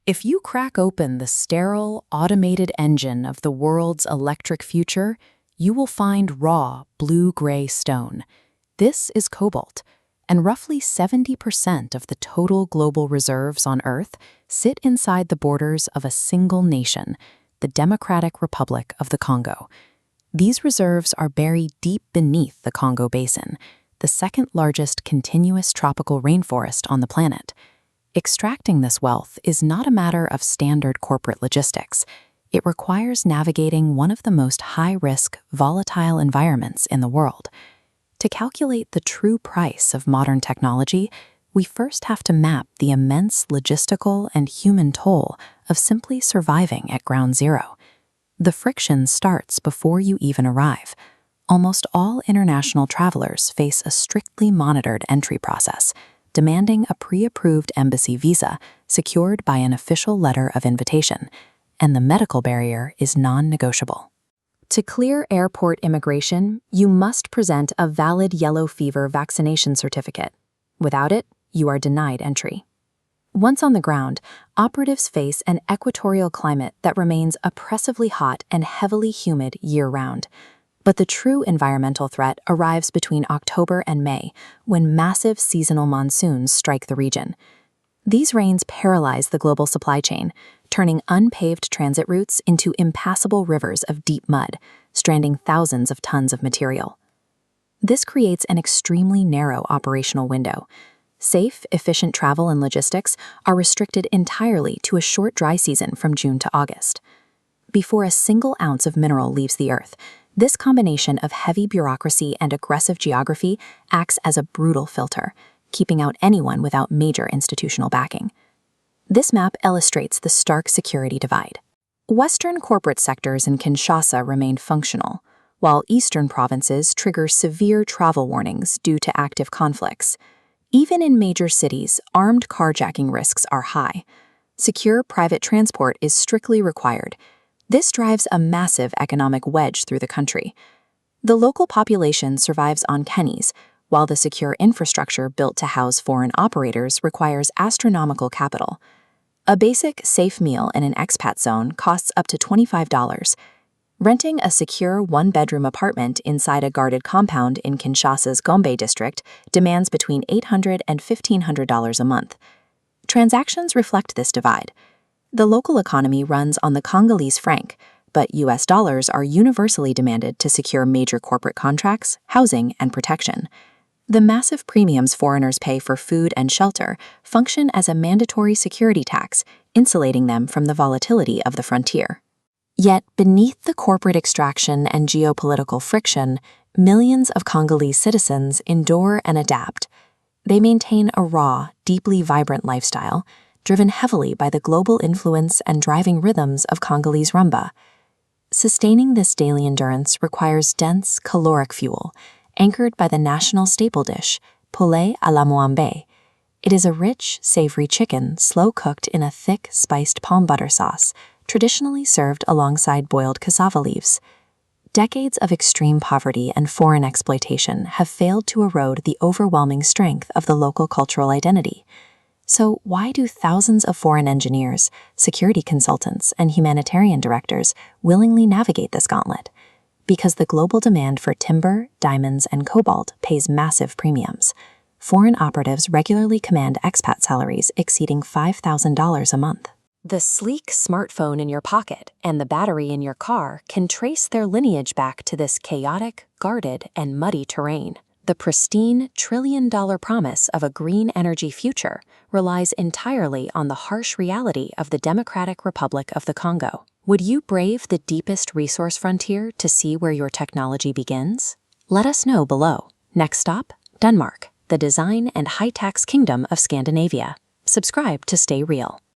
If you crack open the sterile, automated engine of the world's electric future, you will find raw, blue-gray stone. This is cobalt, and roughly 70% of the total global reserves on Earth sit inside the borders of a single nation, the Democratic Republic of the Congo. These reserves are buried deep beneath the Congo Basin, the second-largest continuous tropical rainforest on the planet. Extracting this wealth is not a matter of standard corporate logistics. It requires navigating one of the most high-risk, volatile environments in the world. To calculate the true price of modern technology, we first have to map the immense logistical and human toll of simply surviving at ground zero. The friction starts before you even arrive. Almost all international travelers face a strictly monitored entry process, demanding a pre-approved embassy visa secured by an official letter of invitation, and the medical barrier is non-negotiable. To clear airport immigration, you must present a valid yellow fever vaccination certificate. Without it, you are denied entry. Once on the ground, operatives face an equatorial climate that remains oppressively hot and heavily humid year-round. But the true environmental threat arrives between October and May, when massive seasonal monsoons strike the region. These rains paralyze the global supply chain, turning unpaved transit routes into impassable rivers of deep mud, stranding thousands of tons of material. This creates an extremely narrow operational window. Safe, efficient travel and logistics are restricted entirely to a short dry season from June to August. Before a single ounce of mineral leaves the Earth, this combination of heavy bureaucracy and aggressive geography acts as a brutal filter, keeping out anyone without major institutional backing. This map illustrates the stark security divide. Western corporate sectors in Kinshasa remain functional, while eastern provinces trigger severe travel warnings due to active conflicts. Even in major cities, armed carjacking risks are high. Secure private transport is strictly required. This drives a massive economic wedge through the country. The local population survives on pennies, while the secure infrastructure built to house foreign operators requires astronomical capital. A basic, safe meal in an expat zone costs up to $25. Renting a secure one-bedroom apartment inside a guarded compound in Kinshasa's Gombe district demands between $800 and $1,500 a month. Transactions reflect this divide. The local economy runs on the Congolese franc, but US dollars are universally demanded to secure major corporate contracts, housing, and protection. The massive premiums foreigners pay for food and shelter function as a mandatory security tax, insulating them from the volatility of the frontier. Yet, beneath the corporate extraction and geopolitical friction, millions of Congolese citizens endure and adapt. They maintain a raw, deeply vibrant lifestyle, driven heavily by the global influence and driving rhythms of Congolese rumba. Sustaining this daily endurance requires dense, caloric fuel, anchored by the national staple dish, poulet à la moambe. It is a rich, savory chicken slow-cooked in a thick, spiced palm butter sauce, traditionally served alongside boiled cassava leaves. Decades of extreme poverty and foreign exploitation have failed to erode the overwhelming strength of the local cultural identity. So why do thousands of foreign engineers, security consultants, and humanitarian directors willingly navigate this gauntlet? Because the global demand for timber, diamonds, and cobalt pays massive premiums. Foreign operatives regularly command expat salaries exceeding $5,000 a month. The sleek smartphone in your pocket and the battery in your car can trace their lineage back to this chaotic, guarded, and muddy terrain. The pristine, trillion-dollar promise of a green energy future relies entirely on the harsh reality of the Democratic Republic of the Congo. Would you brave the deepest resource frontier to see where your technology begins? Let us know below. Next stop, Denmark, the design and high-tax kingdom of Scandinavia. Subscribe to stay real.